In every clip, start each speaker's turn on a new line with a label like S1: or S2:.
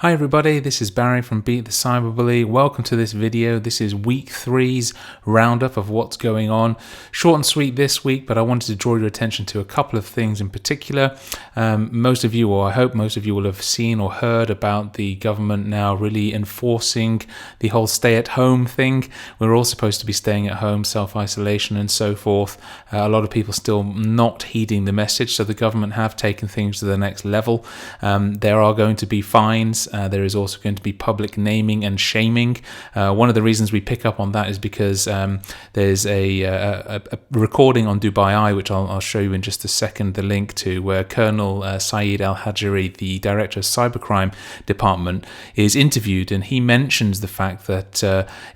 S1: Hi everybody, this is Barry from Beat the Cyberbully. Welcome to this video. This is week 3's roundup of what's going on. Short and sweet this week, but I wanted to draw your attention to a couple of things in particular. Most of you, or I hope most of you, will have seen or heard about the government now really enforcing the whole stay-at-home thing. We're all supposed to be staying at home, self-isolation and so forth. A lot of people still not heeding the message, so the government have taken things to the next level. There are going to be fines. There is also going to be public naming and shaming. One of the reasons we pick up on that is because there's a recording on Dubai Eye, which I'll show you in just a second, the link to, where Colonel Saeed Al-Hajari, the Director of Cybercrime Department, is interviewed, and he mentions the fact that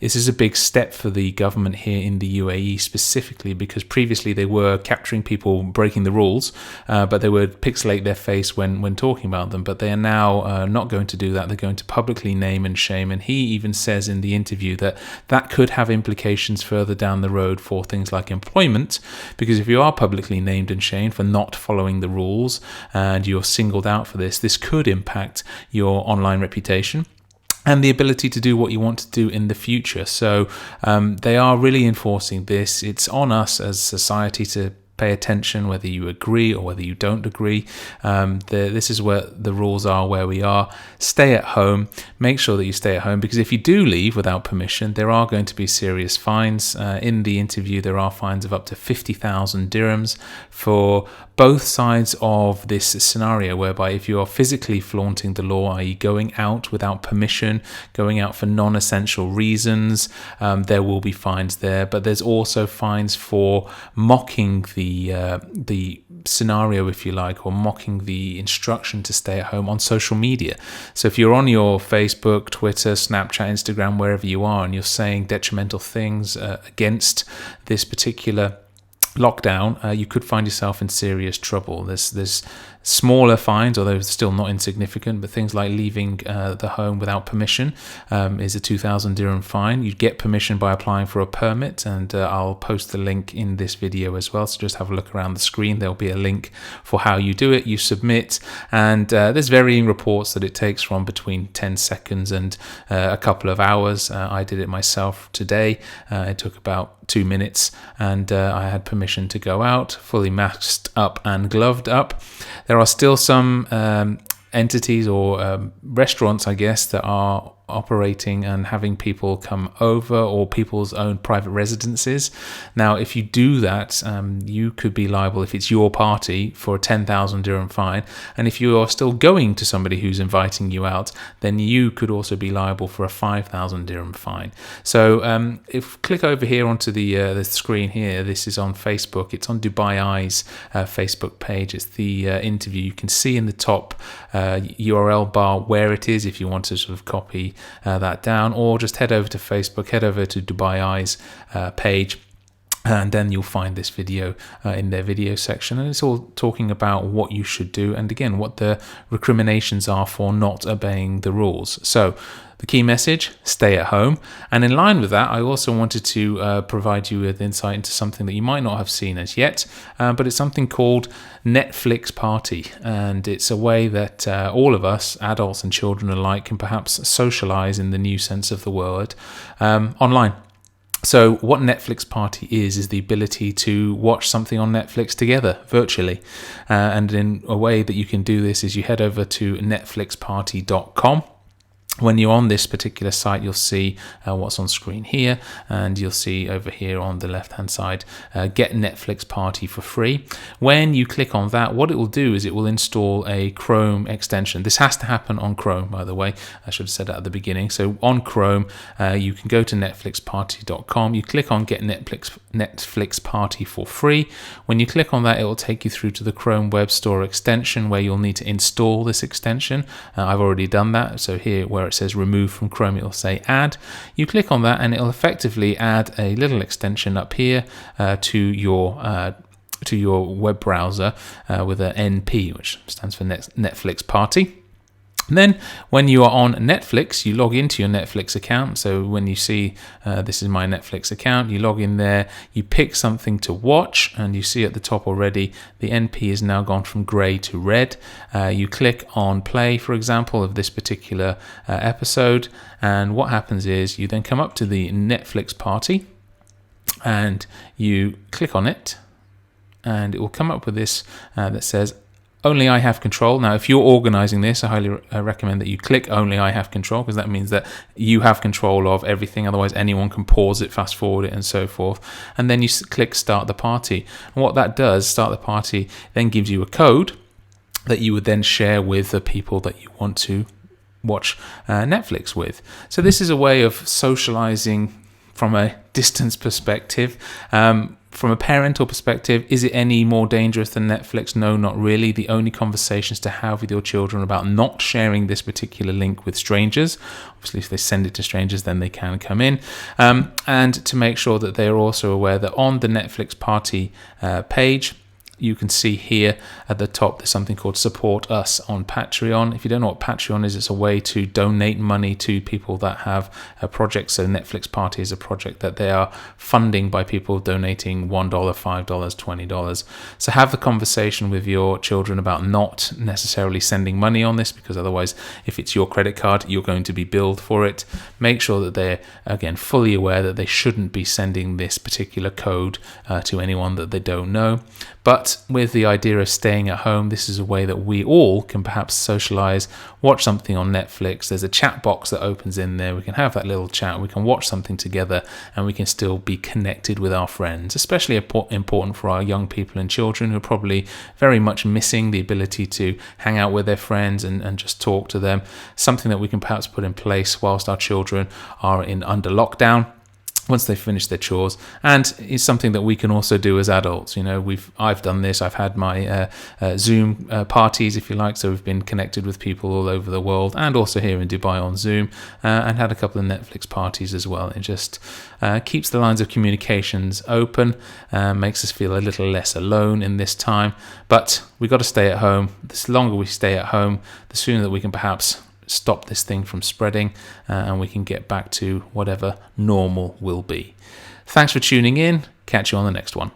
S1: this is a big step for the government here in the UAE specifically, because previously they were capturing people breaking the rules, but they would pixelate their face when talking about them, but they are now not going to do that. They're going to publicly name and shame, and he even says in the interview that that could have implications further down the road for things like employment, because if you are publicly named and shamed for not following the rules and you're singled out for this could impact your online reputation and the ability to do what you want to do in the future. So they are really enforcing this. It's on us as society to pay attention, whether you agree or whether you don't agree. This is where the rules are, where we are. Stay at home. Make sure that you stay at home, because if you do leave without permission, there are going to be serious fines. In the interview, there are fines of up to 50,000 dirhams for both sides of this scenario, whereby if you are physically flaunting the law, i.e. going out without permission, going out for non-essential reasons, there will be fines there. But there's also fines for mocking the scenario, if you like, or mocking the instruction to stay at home on social media. So if you're on your Facebook, Twitter, Snapchat, Instagram, wherever you are, and you're saying detrimental things against this particular lockdown, you could find yourself in serious trouble. There's smaller fines, although still not insignificant, but things like leaving the home without permission is a 2,000 dirham fine. You get permission by applying for a permit, and I'll post the link in this video as well, so just have a look around the screen. There'll be a link for how you do it. You submit, and there's varying reports that it takes from between 10 seconds and a couple of hours. I did it myself today. It took about 2 minutes, and I had permission to go out, fully masked up and gloved up. There are still some entities or restaurants, I guess, that are operating and having people come over, or people's own private residences. Now, if you do that, you could be liable, if it's your party, for a 10,000 dirham fine. And if you are still going to somebody who's inviting you out, then you could also be liable for a 5,000 dirham fine. So if click over here onto the screen here, this is on Facebook. It's on Dubai Eye's Facebook page. It's the interview. You can see in the top URL bar where it is if you want to sort of copy that down, or just head over to Facebook, head over to Dubai Eye's page, and then you'll find this video in their video section, and it's all talking about what you should do, and again what the recriminations are for not obeying the rules. So the key message: stay at home. And in line with that, I also wanted to provide you with insight into something that you might not have seen as yet, but it's something called Netflix Party. And it's a way that all of us, adults and children alike, can perhaps socialize in the new sense of the word online. So what Netflix Party is the ability to watch something on Netflix together virtually. And in a way that you can do this is you head over to netflixparty.com. When you're on this particular site, you'll see what's on screen here, and you'll see over here on the left hand side, get Netflix Party for free. When you click on that, what it will do is it will install a Chrome extension. This has to happen on Chrome, by the way. I should have said that at the beginning. So on Chrome, you can go to netflixparty.com. You click on get Netflix Party for free. When you click on that, it will take you through to the Chrome Web Store extension, where you'll need to install this extension. I've already done that. So here, where it says remove from Chrome, it will say add. You click on that, and it'll effectively add a little extension up here to your web browser with an NP, which stands for Netflix Party. And then when you are on Netflix, you log into your Netflix account. So when you see this is my Netflix account, you log in there, you pick something to watch, and you see at the top already the NP is now gone from grey to red. You click on play, for example, of this particular episode, and what happens is you then come up to the Netflix party and you click on it, and it will come up with this that says only I have control. Now, if you're organizing this, I highly recommend that you click only I have control, because that means that you have control of everything. Otherwise, anyone can pause it, fast forward it, and so forth. And then you click start the party. And what that does, start the party, then gives you a code that you would then share with the people that you want to watch Netflix with. So this is a way of socializing from a distance perspective. From a parental perspective, is it any more dangerous than Netflix? No, not really. The only conversations to have with your children about not sharing this particular link with strangers. Obviously, if they send it to strangers, then they can come in. And to make sure that they are also aware that on the Netflix party page, you can see here at the top there's something called Support Us on Patreon. If you don't know what Patreon is, it's a way to donate money to people that have a project. So Netflix Party is a project that they are funding by people donating $1, $5, $20. So have the conversation with your children about not necessarily sending money on this, because otherwise, if it's your credit card, you're going to be billed for it. Make sure that they're, again, fully aware that they shouldn't be sending this particular code to anyone that they don't know. But with the idea of staying at home, this is a way that we all can perhaps socialize, watch something on Netflix. There's a chat box that opens in there. We can have that little chat. We can watch something together, and we can still be connected with our friends, especially important for our young people and children who are probably very much missing the ability to hang out with their friends and just talk to them. Something that we can perhaps put in place whilst our children are under lockdown, once they finish their chores, and it's something that we can also do as adults. You know, I've done this. I've had my Zoom parties, if you like, so we've been connected with people all over the world, and also here in Dubai on Zoom, and had a couple of Netflix parties as well. It just keeps the lines of communications open, makes us feel a little less alone in this time. But we've got to stay at home. The longer we stay at home, the sooner that we can perhaps stop this thing from spreading, and we can get back to whatever normal will be. Thanks for tuning in. Catch you on the next one.